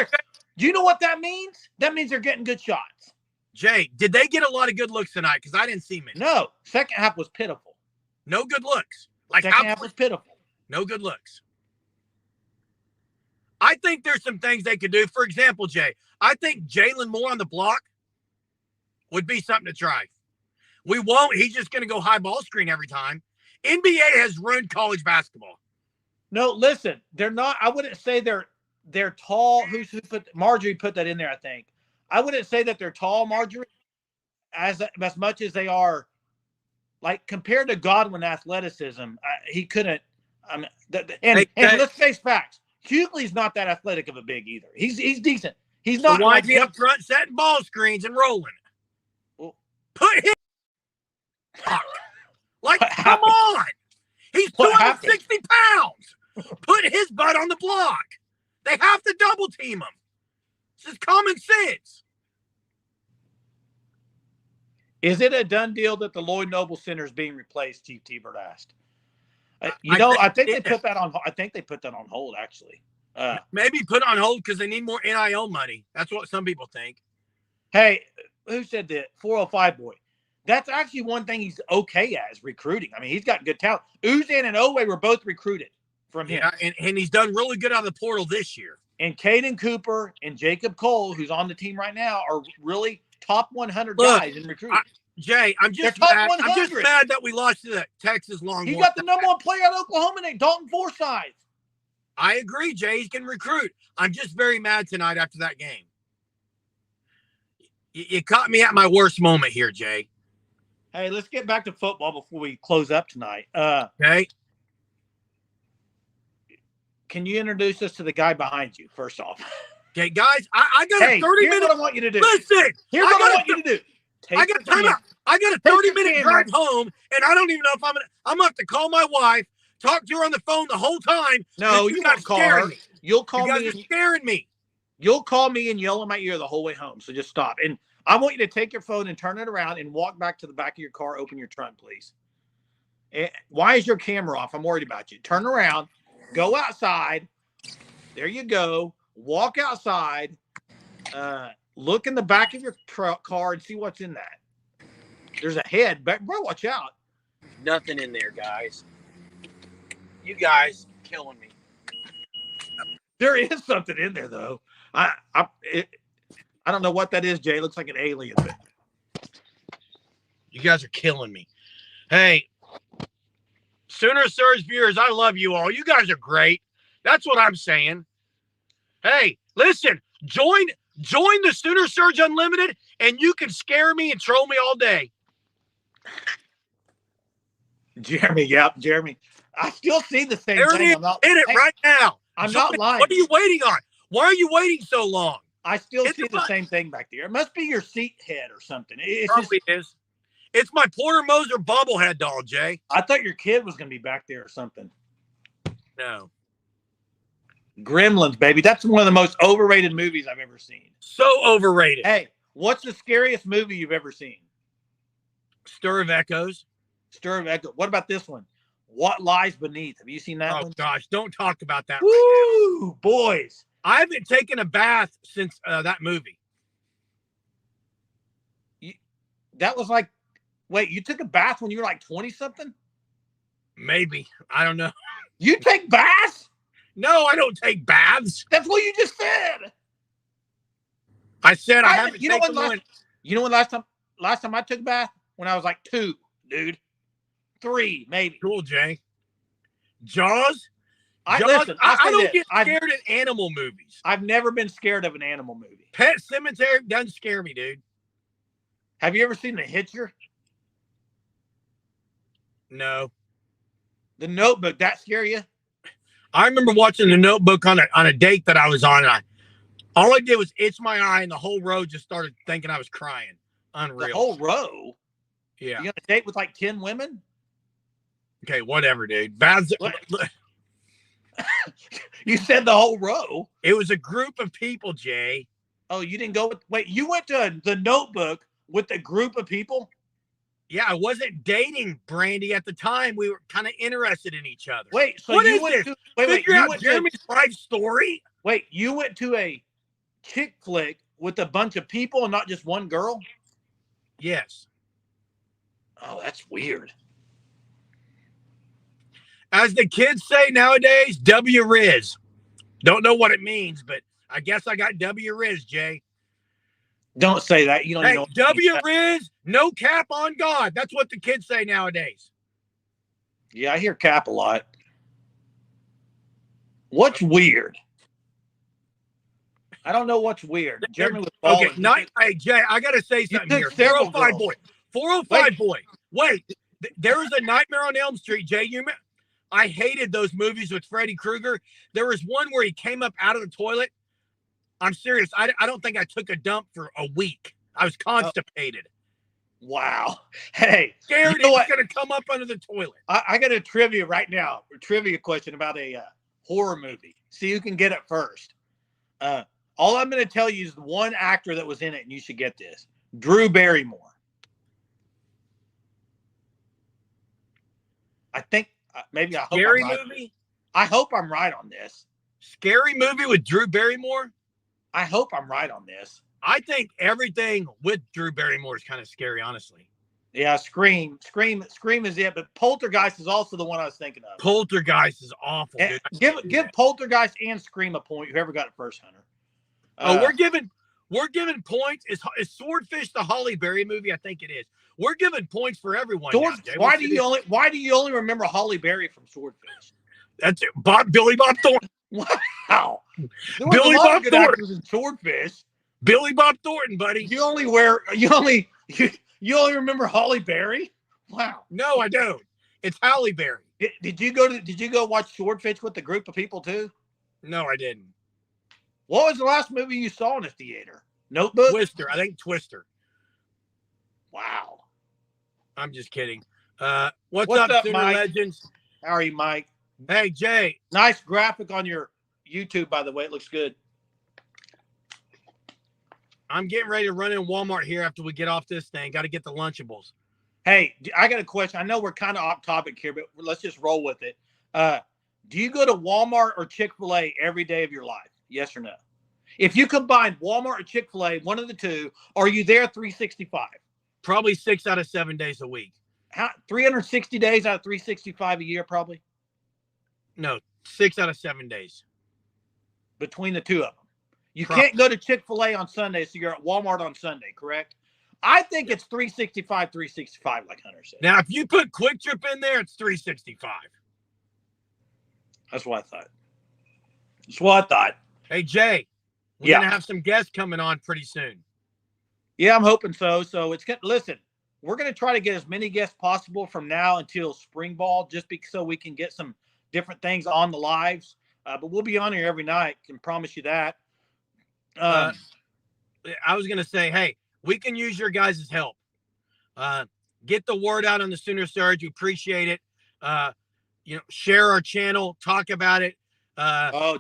A: Do you know what that means? That means they're getting good shots.
C: Jay, did they get a lot of good looks tonight? Because I didn't see many.
A: No. Second half was pitiful.
C: No good looks.
A: Second half was pitiful.
C: No good looks. I think there's some things they could do. For example, Jay, I think Jalen Moore on the block would be something to try. We won't. He's just going to go high ball screen every time. NBA has ruined college basketball.
A: No, listen, they're not. I wouldn't say they're tall. Marjorie put that in there, I think. I wouldn't say that they're tall, Marjorie, as much as they are, like, compared to Godwin athleticism, he couldn't. I mean, and let's face facts. Hughley's not that athletic of a big either. He's decent. He's not.
C: So why is he up front setting ball screens and rolling?
A: Well,
C: put him. Like, come on. He's 260 pounds. Put his butt on the block. They have to double team him. This is common sense.
A: Is it a done deal that the Lloyd Noble Center is being replaced? Chief T-Bird asked. I think they put that on. I think they put that on hold. Actually,
C: maybe put on hold because they need more NIL money. That's what some people think.
A: Hey, who said that? 405 boy. That's actually one thing he's okay at is recruiting. I mean, he's got good talent. Uzan and Owe were both recruited from him.
C: Yeah, and he's done really good out of the portal this year.
A: And Caden Cooper and Jacob Cole, who's on the team right now, are really top 100 guys in recruiting.
C: Jay, I'm just mad that we lost to the Texas Longhorns.
A: He got the number one player out of Oklahoma named Dalton Forsythe.
C: I agree, Jay. He can recruit. I'm just very mad tonight after that game. You caught me at my worst moment here, Jay.
A: Hey, let's get back to football before we close up tonight.
C: Okay.
A: Can you introduce us to the guy behind you, first off?
C: Okay, guys, I got a 30-minute.
A: Here's what I want you to do.
C: Listen.
A: Here's what I want you to do.
C: I got a 30-minute drive home, and I don't even know if I'm gonna have to call my wife, talk to her on the phone the whole time.
A: No, you got to call her. You'll call me.
C: You guys are scaring me.
A: You'll call me and yell in my ear the whole way home. So just stop. And I want you to take your phone and turn it around and walk back to the back of your car. Open your trunk, please. Why is your camera off? I'm worried about you. Turn around. Go outside. There you go. Walk outside. Look in the back of your car and see what's in that. There's a head. Bro, watch out.
C: Nothing in there, guys. You guys killing me.
A: There is something in there, though. I don't know what that is, Jay. It looks like an alien. But...
C: You guys are killing me. Hey, Sooner Surge viewers, I love you all. You guys are great. That's what I'm saying. Hey, listen, join the Sooner Surge Unlimited, and you can scare me and troll me all day.
A: Jeremy, Jeremy. I still see the same
C: there
A: thing.
C: It is. Right now.
A: I'm not lying.
C: What are you waiting on? Why are you waiting so long?
A: I still see the same thing back there. It must be your seat head or something. It
C: probably is. It's my Porter Moser bobblehead doll, Jay.
A: I thought your kid was going to be back there or something.
C: No.
A: Gremlins, baby. That's one of the most overrated movies I've ever seen.
C: So overrated.
A: Hey, what's the scariest movie you've ever seen?
C: Stir of Echoes.
A: Stir of Echoes. What about this one? What Lies Beneath? Have you seen that one?
C: Oh, gosh. Don't talk about that.
A: Woo, right now. Boys.
C: I haven't taken a bath since that movie.
A: That was like, wait, you took a bath when you were like 20-something?
C: Maybe. I don't know.
A: You take baths?
C: No, I don't take baths.
A: That's what you just said.
C: I said I haven't taken one.
A: You know when last time I took a bath? When I was like 2, dude. 3, maybe.
C: Cool, Jay. Jaws? I don't get scared at animal movies.
A: I've never been scared of an animal movie.
C: Pet Cemetery doesn't scare me, dude.
A: Have you ever seen The Hitcher?
C: No.
A: The Notebook, that scare you?
C: I remember watching The Notebook on a date that I was on. And all I did was itch my eye, and the whole row just started thinking I was crying. Unreal.
A: The whole row?
C: Yeah.
A: You on a date with like 10 women?
C: Okay, whatever, dude.
A: You said the whole row.
C: It was a group of people, Jay.
A: Oh, you didn't go with... Wait, you went to The Notebook with a group of people?
C: Yeah, I wasn't dating Brandy at the time. We were kind of interested in each other.
A: Wait, so
C: what
A: you
C: is
A: went
C: this?
A: to... Wait,
C: Figure
A: you
C: out
A: went
C: Jeremy's life story?
A: Wait, you went to a chick flick with a bunch of people and not just one girl?
C: Yes.
A: Oh, that's weird.
C: As the kids say nowadays, W-Riz. Don't know what it means, but I guess I got W-Riz, Jay.
A: Don't say that. You don't know.
C: W-Riz, no cap on God. That's what the kids say nowadays.
A: Yeah, I hear cap a lot. What's weird? I don't know what's weird. Jeremy was balling.
C: Okay, hey, Jay, I got to say something here. 405 boy. 405 boy. Wait, there was a Nightmare on Elm Street, Jay. I hated those movies with Freddy Krueger. There was one where he came up out of the toilet. I'm serious. I don't think I took a dump for a week. I was constipated.
A: Wow. Hey,
C: Scared he was going to come up under the toilet.
A: I got a trivia right now. A trivia question about a horror movie. See who can get it first. All I'm going to tell you is the one actor that was in it, and you should get this. Drew Barrymore. I think maybe I hope
C: Scary
A: I'm right.
C: movie?
A: I hope I'm right on this.
C: Scary movie with Drew Barrymore?
A: I hope I'm right on this.
C: I think everything with Drew Barrymore is kind of scary, honestly.
A: Yeah, Scream is it, but Poltergeist is also the one I was thinking of.
C: Poltergeist is awful, dude.
A: Give Poltergeist and Scream a point. Whoever got it first, Hunter.
C: We're giving points. Is Swordfish the Halle Berry movie? I think it is. We're giving points for everyone.
A: Why do you only remember Halle Berry from Swordfish?
C: That's it. Billy Bob Thornton.
A: Wow.
C: Billy Bob Thornton
A: in Swordfish.
C: Billy Bob Thornton, buddy.
A: You only remember Halle Berry? Wow.
C: No, I don't. It's Halle Berry.
A: Did you go watch Swordfish with a group of people too?
C: No, I didn't.
A: What was the last movie you saw in the theater? Notebook?
C: Twister. I think Twister.
A: Wow.
C: I'm just kidding. What's up, Sooner
A: Mike?
C: Legends?
A: How are you, Mike?
C: Hey, Jay.
A: Nice graphic on your YouTube, by the way. It looks good.
C: I'm getting ready to run in Walmart here after we get off this thing. Got to get the Lunchables.
A: Hey, I got a question. I know we're kind of off topic here, but let's just roll with it. Do you go to Walmart or Chick-fil-A every day of your life? Yes or no? If you combine Walmart or Chick-fil-A, one of the two, are you there 365?
C: Probably 6 out of 7 days a week.
A: 360 days out of 365 a year, probably?
C: No, 6 out of 7 days.
A: Between the two of them. You can't go to Chick-fil-A on Sunday, so you're at Walmart on Sunday, correct? I think it's 365, like Hunter said.
C: Now, if you put Quick Trip in there, it's 365.
A: That's what I thought.
C: Hey, Jay, we're going to have some guests coming on pretty soon.
A: Yeah, I'm hoping so. So listen, we're going to try to get as many guests possible from now until spring ball, just so we can get some different things on the lives. But we'll be on here every night. Can promise you that.
C: I was going to say, hey, we can use your guys' help. Get the word out on the Sooner Surge. We appreciate it. Share our channel, talk about it.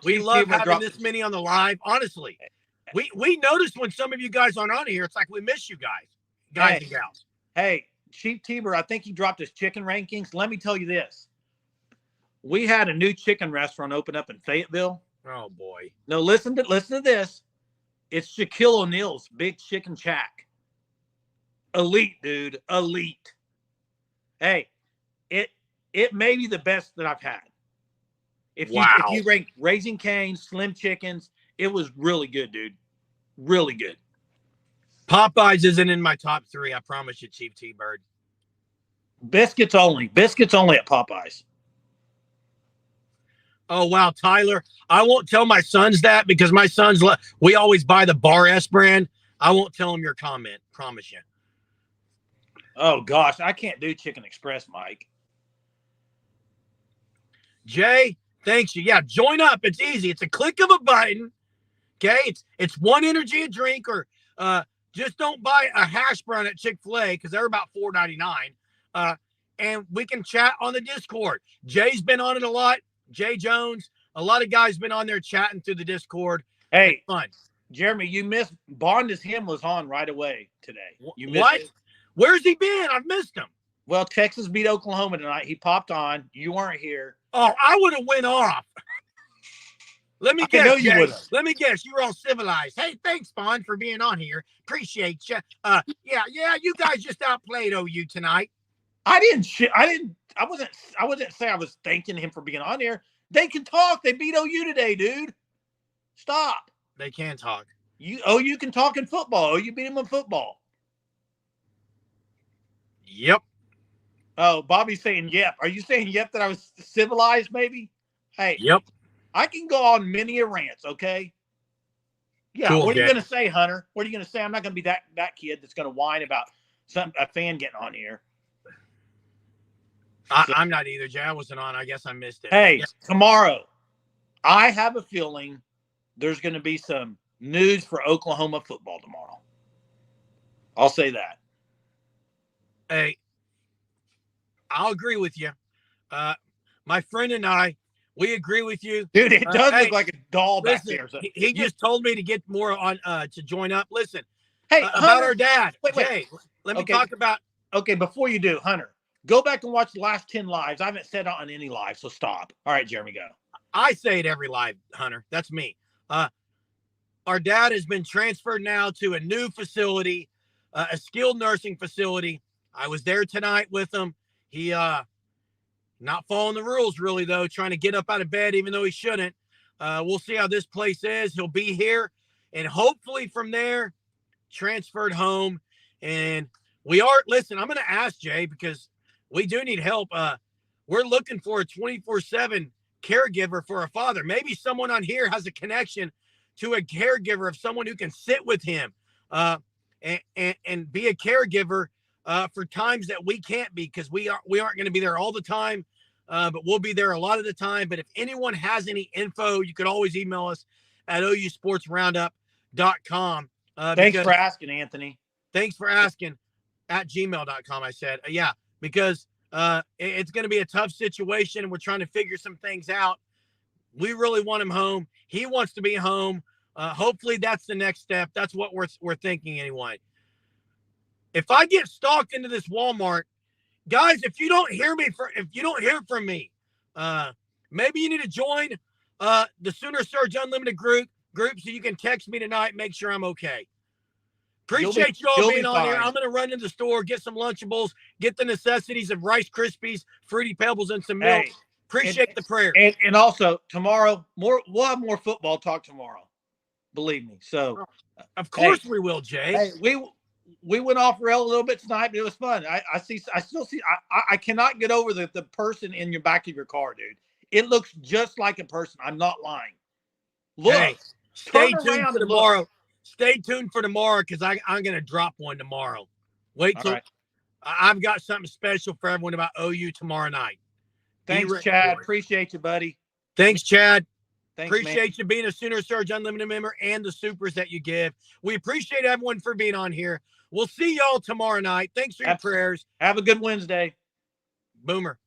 C: We love having this many on the live. Honestly, we noticed when some of you guys aren't on here, it's like we miss you guys and gals.
A: Hey, Chief Tiber, I think he dropped his chicken rankings. Let me tell you this. We had a new chicken restaurant open up in Fayetteville.
C: Oh boy.
A: No, listen to this. It's Shaquille O'Neal's Big Chicken Shack. Elite, dude. Elite. Hey, it may be the best that I've had. If you rank Raising Cane's, Slim Chickens, it was really good, dude. Really good.
C: Popeyes isn't in my top 3. I promise you, Chief T-Bird.
A: Biscuits only. Biscuits only at Popeyes.
C: Oh, wow, Tyler. I won't tell my sons that because my sons, we always buy the Bar S brand. I won't tell them your comment. Promise you.
A: Oh, gosh. I can't do Chicken Express, Mike.
C: Jay, thanks you. Yeah, join up. It's easy. It's a click of a button. Okay? It's one energy a drink, or just don't buy a hash brown at Chick-fil-A because they're about $4.99. And we can chat on the Discord. Jay's been on it a lot. Jay Jones, a lot of guys been on there chatting through the Discord.
A: Hey,
C: it's fun.
A: Jeremy, you missed Bond as Him was on right away today. You missed
C: what?
A: It.
C: Where's he been? I've missed him.
A: Well, Texas beat Oklahoma tonight. He popped on. You weren't here.
C: Oh, I would have went off. Let me guess. Let me guess. You were all civilized. Hey, thanks, Bond, for being on here. Appreciate you. Yeah. You guys just outplayed OU tonight.
A: I wouldn't say I was thanking him for being on here. They can talk. They beat OU today, dude. Stop.
C: They can talk.
A: OU can talk in football. OU beat him in football.
C: Yep.
A: Oh, Bobby's saying yep. Are you saying yep that I was civilized, maybe? Hey.
C: Yep.
A: I can go on many a rants, okay? Yeah. Cool, what are you going to say, Hunter? What are you going to say? I'm not going to be that kid that's going to whine about a fan getting on here.
C: I'm not either, Jay. I wasn't on. I guess I missed it.
A: Hey, tomorrow, I have a feeling there's going to be some news for Oklahoma football tomorrow. I'll say that.
C: Hey, I'll agree with you. My friend and I, we agree with you.
A: Dude, it does
C: hey,
A: look like a doll back
C: listen,
A: there. So
C: he just told me to get more on to join up. Listen,
A: hey,
C: about
A: Hunter,
C: our dad.
A: wait.
C: Jay, let me talk about.
A: Okay, before you do, Hunter, go back and watch the last 10 lives. I haven't said it on any live, so stop. All right, Jeremy, go.
C: I say it every live, Hunter. That's me. Our dad has been transferred now to a new facility, a skilled nursing facility. I was there tonight with him. He not following the rules really, though, trying to get up out of bed even though he shouldn't. We'll see how this place is. He'll be here, and hopefully from there, transferred home. And listen, I'm going to ask Jay because we do need help. We're looking for a 24/7 caregiver for a father. Maybe someone on here has a connection to a caregiver of someone who can sit with him and be a caregiver for times that we can't be, because we aren't going to be there all the time, but we'll be there a lot of the time. But if anyone has any info, you could always email us at ousportsroundup.com.
A: Thanks for asking, Anthony.
C: Thanks for asking at gmail.com. I said, yeah, because it's going to be a tough situation, and we're trying to figure some things out. We really want him home. He wants to be home. Hopefully that's the next step. That's what we're thinking anyway. If I get stalked into this Walmart, guys, if you don't hear from me, maybe you need to join the Sooner Surge Unlimited group so you can text me tonight, make sure I'm okay. Appreciate you all being on here. I'm going to run into the store, get some Lunchables, get the necessities of Rice Krispies, Fruity Pebbles, and some milk. Appreciate the prayer.
A: And also tomorrow, we'll have more football talk tomorrow. Believe me. So,
C: of course we will, Jay.
A: Hey, we went off rail a little bit tonight, but it was fun. I cannot get over the person in your back of your car, dude. It looks just like a person. I'm not lying. Look,
C: hey, stay tuned for tomorrow. Look. Stay tuned for tomorrow, because I'm going to drop one tomorrow. Wait till I've got something special for everyone about OU tomorrow night.
A: Thanks, Chad. Appreciate you, buddy.
C: Thanks, Chad.
A: Thanks,
C: appreciate you being a Sooner Surge Unlimited member and the supers that you give. We appreciate everyone for being on here. We'll see y'all tomorrow night. Thanks for your prayers.
A: Have a good Wednesday.
C: Boomer.